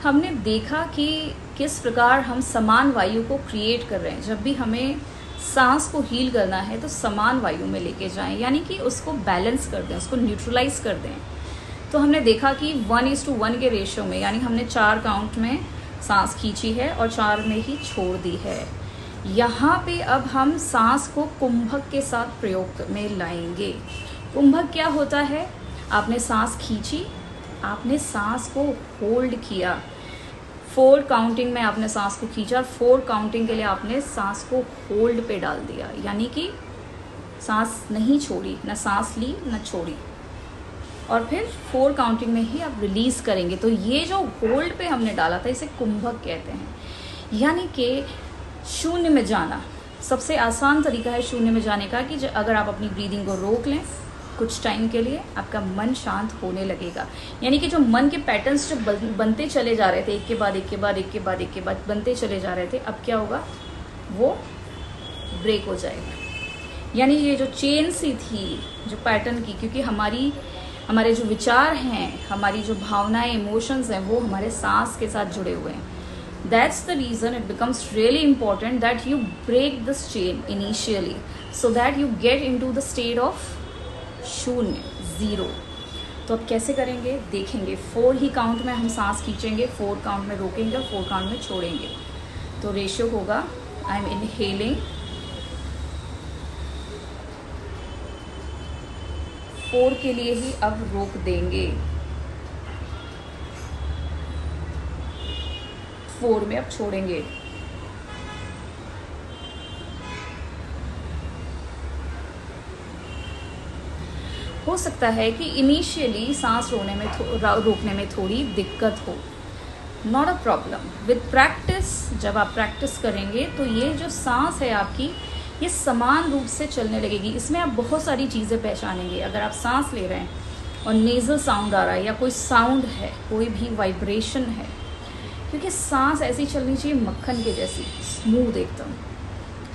हमने देखा कि किस प्रकार हम समान वायु को क्रिएट कर रहे हैं। जब भी हमें सांस को हील करना है तो समान वायु में लेके जाएं, यानी कि उसको बैलेंस कर दें, उसको न्यूट्रलाइज कर दें। तो हमने देखा कि 1:1 के रेशियो में, यानी हमने 4 काउंट में सांस खींची है और 4 में ही छोड़ दी है। यहाँ पे अब हम सांस को कुंभक के साथ प्रयोग में लाएंगे। कुंभक क्या होता है? आपने सांस खींची, आपने सांस को होल्ड किया, 4 काउंटिंग में आपने सांस को खींचा और 4 काउंटिंग के लिए आपने सांस को होल्ड पे डाल दिया, यानी कि सांस नहीं छोड़ी, ना सांस ली ना छोड़ी, और फिर 4 काउंटिंग में ही आप रिलीज करेंगे। तो ये जो होल्ड पे हमने डाला था इसे कुंभक कहते हैं। यानी कि शून्य में जाना सबसे आसान तरीका है शून्य में जाने का, कि अगर आप अपनी ब्रीदिंग को रोक लें कुछ टाइम के लिए, आपका मन शांत होने लगेगा। यानी कि जो मन के पैटर्न्स जो बनते चले जा रहे थे, एक के बाद एक के बाद एक के बाद एक के बाद बनते चले जा रहे थे, अब क्या होगा? वो ब्रेक हो जाएगा। यानी ये जो चेन सी थी जो पैटर्न की, क्योंकि हमारे जो विचार हैं, हमारी जो भावनाएं, इमोशंस हैं, वो हमारे सांस के साथ जुड़े हुए हैं। That's the reason it becomes really important that you break this chain initially, so that you get into the state of शून्य, 0। तो अब कैसे करेंगे देखेंगे। 4 ही काउंट में हम सांस खींचेंगे, 4 काउंट में रोकेंगे, 4 काउंट में छोड़ेंगे। तो रेशियो होगा, आई एम इनहेलिंग 4 के लिए ही अब रोक देंगे, 4 में अब छोड़ेंगे। हो सकता है कि इनिशियली सांस रोकने में थोड़ी दिक्कत हो, not a problem. With practice, जब आप प्रैक्टिस करेंगे तो ये जो सांस है आपकी, ये समान रूप से चलने लगेगी। इसमें आप बहुत सारी चीज़ें पहचानेंगे। अगर आप सांस ले रहे हैं और नेज़ल साउंड आ रहा है, या कोई साउंड है, कोई भी वाइब्रेशन है, क्योंकि सांस ऐसी चलनी चाहिए मक्खन के जैसी, स्मूथ एकदम।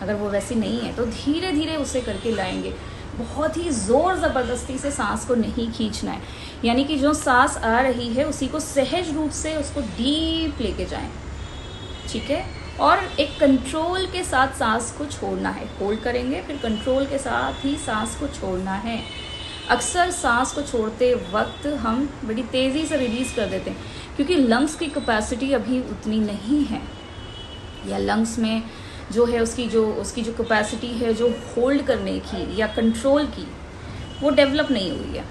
अगर वो वैसी नहीं है तो धीरे धीरे उसे करके लाएंगे। बहुत ही ज़ोर ज़बरदस्ती से सांस को नहीं खींचना है, यानी कि जो सांस आ रही है उसी को सहज रूप से उसको डीप लेके जाएं, ठीक है। और एक कंट्रोल के साथ सांस को छोड़ना है। होल्ड करेंगे, फिर कंट्रोल के साथ ही सांस को छोड़ना है। अक्सर सांस को छोड़ते वक्त हम बड़ी तेज़ी से रिलीज़ कर देते हैं, क्योंकि लंग्स की कैपेसिटी अभी उतनी नहीं है, या लंग्स में जो है उसकी जो कैपेसिटी है जो होल्ड करने की या कंट्रोल की, वो डेवलप नहीं हुई है।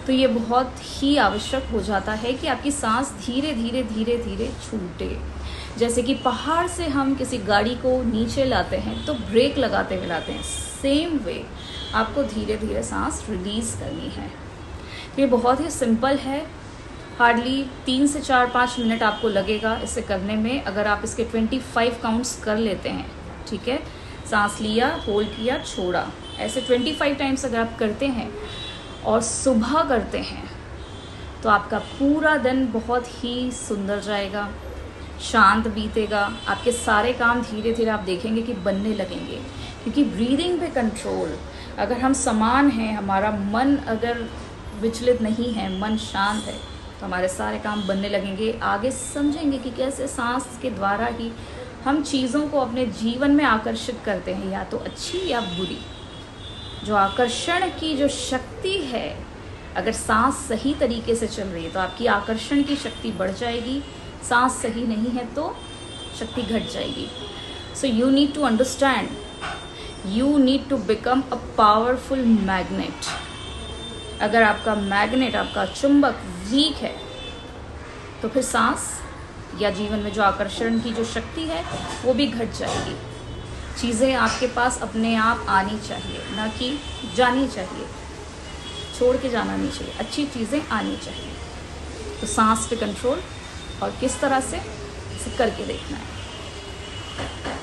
तो ये बहुत ही आवश्यक हो जाता है कि आपकी सांस धीरे धीरे धीरे धीरे छूटे। जैसे कि पहाड़ से हम किसी गाड़ी को नीचे लाते हैं तो ब्रेक लगाते हुए लाते हैं, सेम वे आपको धीरे धीरे सांस रिलीज़ करनी है। तो ये बहुत ही सिंपल है, हार्डली 3 से 4-5 मिनट आपको लगेगा इसे करने में। अगर आप इसके 25 काउंट्स कर लेते हैं, ठीक है, सांस लिया, होल्ड किया, छोड़ा, ऐसे 25 टाइम्स अगर आप करते हैं और सुबह करते हैं तो आपका पूरा दिन बहुत ही सुंदर जाएगा, शांत बीतेगा। आपके सारे काम धीरे धीरे आप देखेंगे कि बनने लगेंगे, क्योंकि ब्रीदिंग पे कंट्रोल, अगर हम समान हैं, हमारा मन अगर विचलित नहीं है, मन शांत है, तो हमारे सारे काम बनने लगेंगे। आगे समझेंगे कि कैसे सांस के द्वारा ही हम चीज़ों को अपने जीवन में आकर्षित करते हैं, या तो अच्छी या बुरी। जो आकर्षण की जो शक्ति है, अगर सांस सही तरीके से चल रही है तो आपकी आकर्षण की शक्ति बढ़ जाएगी। सांस सही नहीं है तो शक्ति घट जाएगी। So you need to understand, you need to become a powerful magnet. अगर आपका मैग्नेट, आपका चुंबक वीक है तो फिर सांस या जीवन में जो आकर्षण की जो शक्ति है वो भी घट जाएगी। चीज़ें आपके पास अपने आप आनी चाहिए, ना कि जानी चाहिए, छोड़ के जाना नहीं चाहिए, अच्छी चीज़ें आनी चाहिए। तो सांस पे कंट्रोल और किस तरह से इसे करके देखना है।